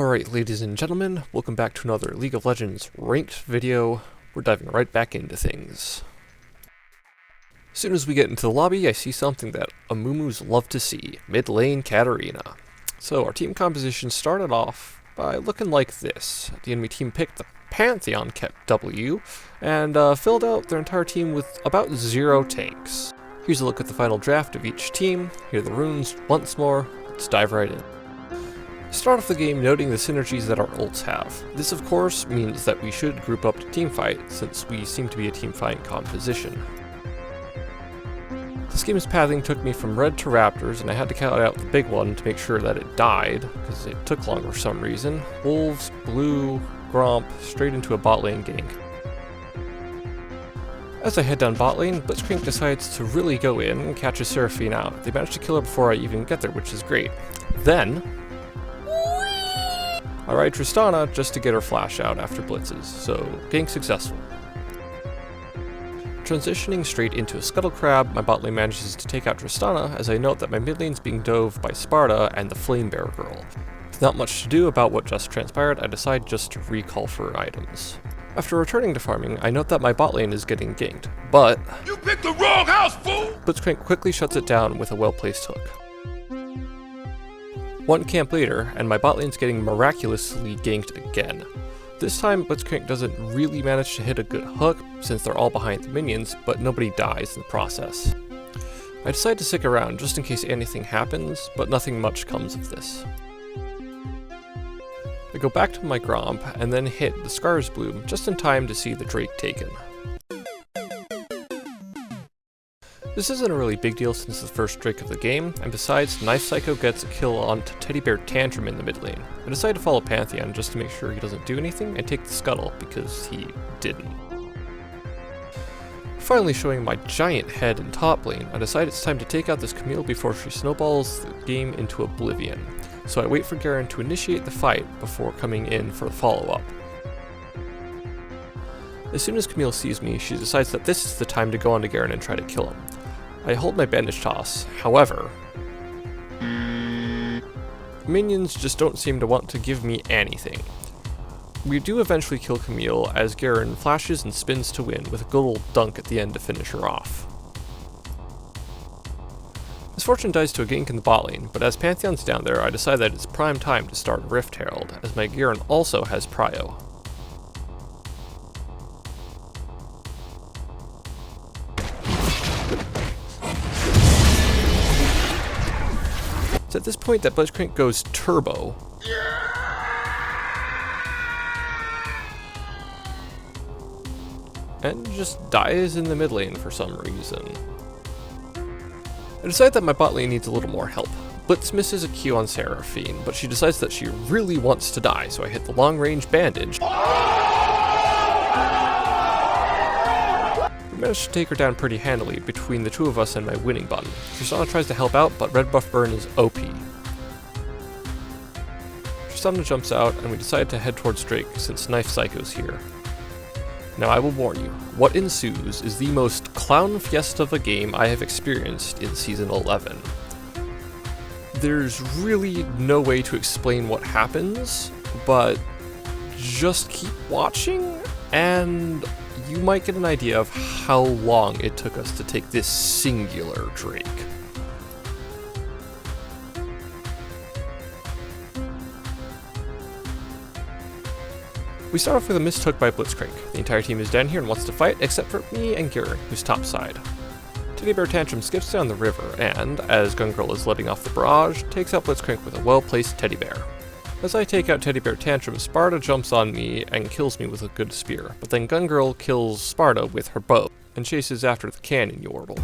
Alright, ladies and gentlemen, welcome back to another League of Legends ranked video. We're diving right back into things. As soon as we get into the lobby, I see something that Amumu's love to see, mid lane Katarina. So our team composition started off by looking like this. The enemy team picked the Pantheon kept W, and filled out their entire team with about 0 tanks. Here's a look at the final draft of each team. Here are the runes once more. Let's dive right in. Start off the game noting the synergies that our ults have. This of course means that we should group up to teamfight, since we seem to be a teamfighting composition. This game's pathing took me from red to raptors, and I had to count out the big one to make sure that it died, because it took longer for some reason. Wolves, blue, Gromp, straight into a bot lane gank. As I head down bot lane, Blitzcrank decides to really go in and catch a Seraphine out. They manage to kill her before I even get there, which is great. Then I ride Tristana just to get her flash out after blitzes, so gank successful. Transitioning straight into a Scuttle Crab, my bot lane manages to take out Tristana as I note that my mid lane's being dove by Sparta and the Flame Bear Girl. With not much to do about what just transpired, I decide just to recall for items. After returning to farming, I note that my bot lane is getting ganked, but you picked the wrong house, fool! Blitzcrank quickly shuts it down with a well-placed hook. One camp later, and my bot lane's getting miraculously ganked again. This time, Blitzcrank doesn't really manage to hit a good hook, since they're all behind the minions, but nobody dies in the process. I decide to stick around just in case anything happens, but nothing much comes of this. I go back to my Gromp, and then hit the Scars Bloom just in time to see the Drake taken. This isn't a really big deal since the first Drake of the game, and besides, Knife Psycho gets a kill on Teddy Bear Tantrum in the mid lane. I decide to follow Pantheon just to make sure he doesn't do anything, and take the Scuttle because he didn't. Finally showing my giant head in top lane, I decide it's time to take out this Camille before she snowballs the game into oblivion. So I wait for Garen to initiate the fight before coming in for the follow-up. As soon as Camille sees me, she decides that this is the time to go on to Garen and try to kill him. I hold my bandage toss, however, minions just don't seem to want to give me anything. We do eventually kill Camille as Garen flashes and spins to win with a good old dunk at the end to finish her off. Misfortune dies to a gank in the bot lane, but as Pantheon's down there, I decide that it's prime time to start Rift Herald, as my Garen also has Prio. It's at this point that Blitzcrank goes turbo. And just dies in the mid lane for some reason. I decide that my bot lane needs a little more help. Blitz misses a Q on Seraphine, but she decides that she really wants to die, so I hit the long range bandage. We managed to take her down pretty handily between the two of us and my winning button. Tristana tries to help out, but red buff burn is OP. Tristana jumps out, and we decide to head towards Drake since Knife Psycho's here. Now I will warn you, what ensues is the most clown fiesta of a game I have experienced in Season 11. There's really no way to explain what happens, but just keep watching, and you might get an idea of how long it took us to take this singular Drake. We start off with a missed hook by Blitzcrank. The entire team is down here and wants to fight, except for me and Garen, who's topside. Teddy Bear Tantrum skips down the river, and, as Gun Girl is letting off the barrage, takes out Blitzcrank with a well-placed Teddy Bear. As I take out Teddy Bear Tantrum, Sparta jumps on me and kills me with a good spear, but then Gun Girl kills Sparta with her bow, and chases after the cannon Yordle.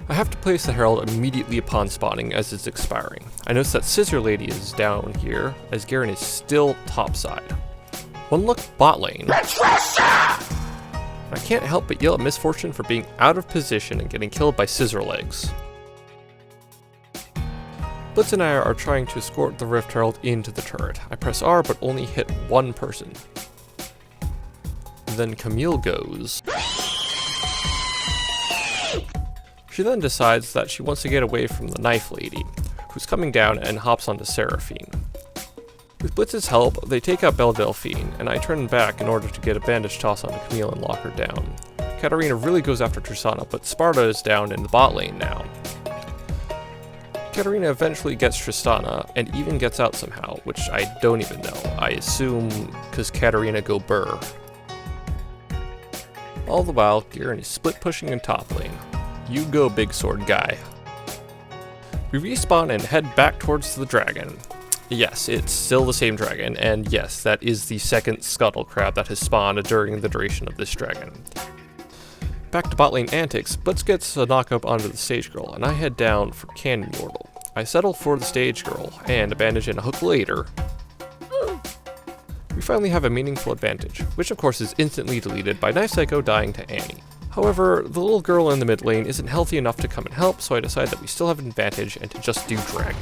I have to place the Herald immediately upon spawning as it's expiring. I notice that Scissor Lady is down here, as Garen is still topside. One look bot lane. I can't help but yell at Misfortune for being out of position and getting killed by Scissor Legs. Blitz and I are trying to escort the Rift Herald into the turret. I press R but only hit one person. Then Camille goes. She then decides that she wants to get away from the Knife Lady. who's coming down and hops onto Seraphine. With Blitz's help, they take out Belle Delphine, and I turn back in order to get a bandage toss onto Camille and lock her down. Katarina really goes after Tristana, but Sparta is down in the bot lane now. Katarina eventually gets Tristana, and even gets out somehow, which I don't even know. I assume because Katarina go burr. All the while, Garen is split pushing in top lane. You go, big sword guy. We respawn and head back towards the dragon. Yes, it's still the same dragon, and yes, that is the second scuttle crab that has spawned during the duration of this dragon. Back to bot lane antics, Blitz gets a knockup onto the stage girl, and I head down for Cannon Yordle. I settle for the stage girl, and a bandage and a hook later, we finally have a meaningful advantage, which of course is instantly deleted by Knife Psycho dying to Annie. However, the little girl in the mid lane isn't healthy enough to come and help, so I decide that we still have an advantage and to just do drag.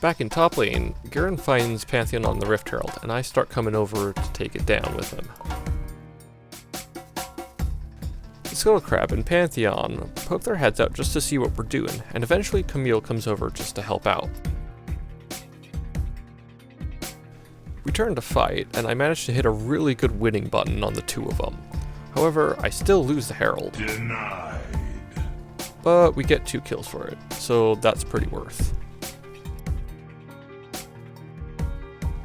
Back in top lane, Garen finds Pantheon on the Rift Herald, and I start coming over to take it down with him. The Scuttle Crab and Pantheon poke their heads out just to see what we're doing, and eventually Camille comes over just to help out. We turn to fight, and I manage to hit a really good winning button on the two of them. However, I still lose the Herald. Denied. But we get 2 kills for it, so that's pretty worth.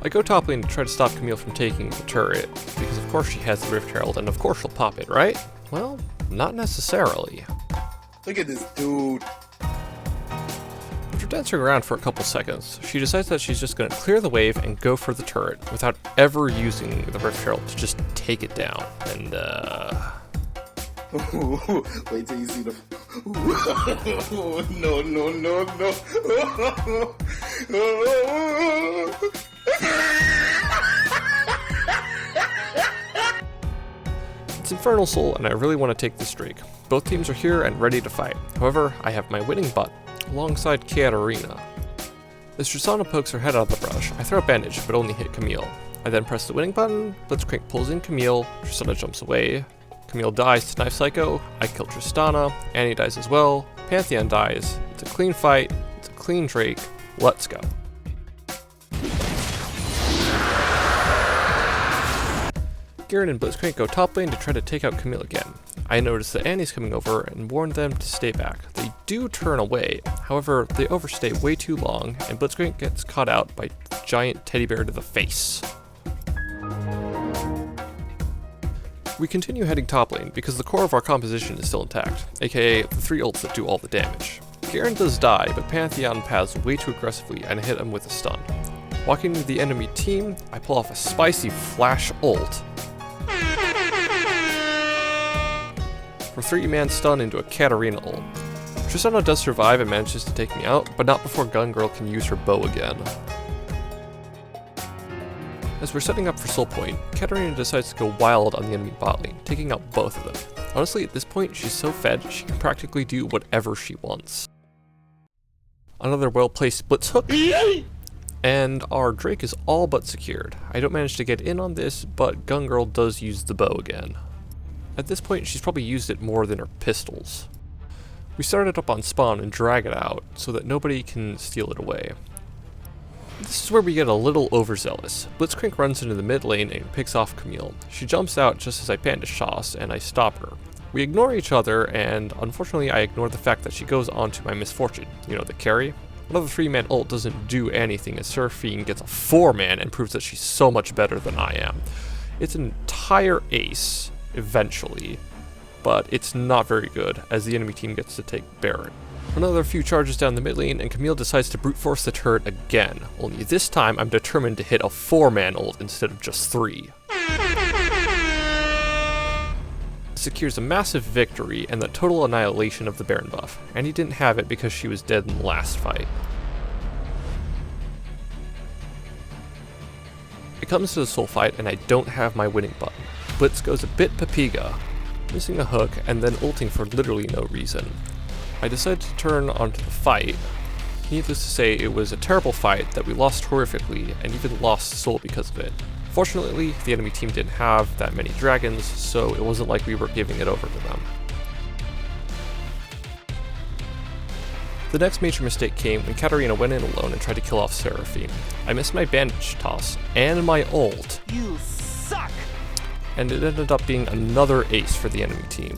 I go top lane to try to stop Camille from taking the turret, because of course she has the Rift Herald, and of course she'll pop it, right? Well, not necessarily. Look at this dude. After dancing around for a couple seconds, she decides that she's just going to clear the wave and go for the turret, without ever using the Rift Herald to just take it down, and Wait till you see the. No, no, no, no. It's Infernal Soul, and I really want to take this streak. Both teams are here and ready to fight. However, I have my winning butt, alongside Katarina. As Tristana pokes her head out of the brush, I throw a bandage, but only hit Camille. I then press the winning button, Blitzcrank pulls in Camille, Tristana jumps away, Camille dies to Knife Psycho, I kill Tristana, Annie dies as well, Pantheon dies, it's a clean fight, it's a clean Drake, let's go. Garen and Blitzcrank go top lane to try to take out Camille again. I notice that Annie's coming over and warn them to stay back. They do turn away, however, they overstay way too long, and Blitzcrank gets caught out by giant teddy bear to the face. We continue heading top lane because the core of our composition is still intact, aka the 3 ults that do all the damage. Garen does die, but Pantheon paths way too aggressively and I hit him with a stun. Walking into the enemy team, I pull off a spicy flash ult for 3-man stun into a Katarina ult. Tristana does survive and manages to take me out, but not before Gun Girl can use her bow again. As we're setting up for Soul Point, Katarina decides to go wild on the enemy bot lane, taking out both of them. Honestly, at this point, she's so fed, she can practically do whatever she wants. Another well-placed blitz hook, and our Drake is all but secured. I don't manage to get in on this, but Gun Girl does use the bow again. At this point, she's probably used it more than her pistols. We start it up on spawn and drag it out, so that nobody can steal it away. This is where we get a little overzealous. Blitzcrank runs into the mid lane and picks off Camille. She jumps out just as I bandage toss, and I stop her. We ignore each other, and unfortunately I ignore the fact that she goes on to my misfortune. You know, the carry? Another 3-man ult doesn't do anything as Seraphine gets a 4-man and proves that she's so much better than I am. It's an entire ace, eventually, but it's not very good, as the enemy team gets to take Baron. Another few charges down the mid lane, and Camille decides to brute force the turret again, only this time I'm determined to hit a 4-man ult instead of just 3. Secures a massive victory and the total annihilation of the Baron buff, and he didn't have it because she was dead in the last fight. It comes to the soul fight and I don't have my winning button. Blitz goes a bit papiga, missing a hook and then ulting for literally no reason. I decide to turn onto the fight. Needless to say, it was a terrible fight that we lost horrifically and even lost soul because of it. Fortunately, the enemy team didn't have that many dragons, so it wasn't like we were giving it over to them. The next major mistake came when Katarina went in alone and tried to kill off Seraphine. I missed my bandage toss and my ult. You suck! And it ended up being another ace for the enemy team.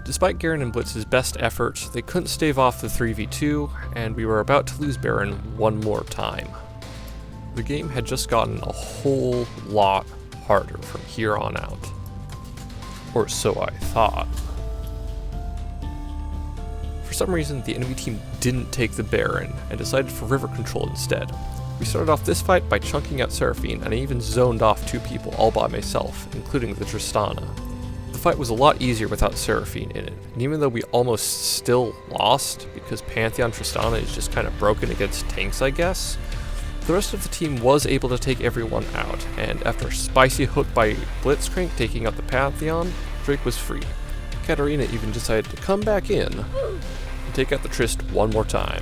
Despite Garen and Blitz's best efforts, they couldn't stave off the 3v2, and we were about to lose Baron one more time. The game had just gotten a whole lot harder from here on out. Or so I thought. For some reason, the enemy team didn't take the Baron, and decided for river control instead. We started off this fight by chunking out Seraphine, and I even zoned off 2 people all by myself, including the Tristana. The fight was a lot easier without Seraphine in it, and even though we almost still lost, because Pantheon Tristana is just kind of broken against tanks I guess, the rest of the team was able to take everyone out, and after a spicy hook by Blitzcrank taking out the Pantheon, Drake was free. Katarina even decided to come back in and take out the Trist one more time.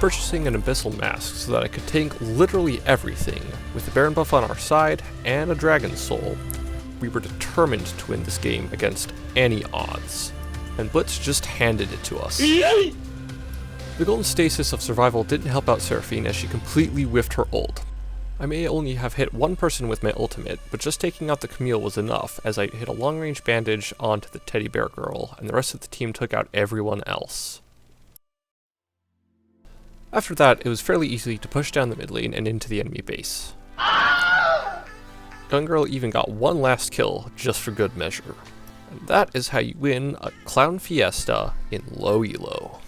Purchasing an Abyssal Mask so that I could tank literally everything, with the Baron buff on our side and a Dragon Soul, we were determined to win this game against any odds, and Blitz just handed it to us. The golden stasis of survival didn't help out Seraphine as she completely whiffed her ult. I may only have hit one person with my ultimate, but just taking out the Camille was enough as I hit a long range bandage onto the teddy bear girl, and the rest of the team took out everyone else. After that, it was fairly easy to push down the mid lane and into the enemy base. Gun Girl even got one last kill, just for good measure. And that is how you win a Clown Fiesta in low elo.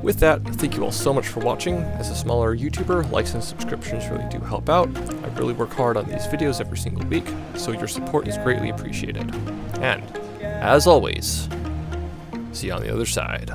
With that, thank you all so much for watching. As a smaller YouTuber, likes and subscriptions really do help out. I really work hard on these videos every single week, so your support is greatly appreciated. And, as always, see you on the other side.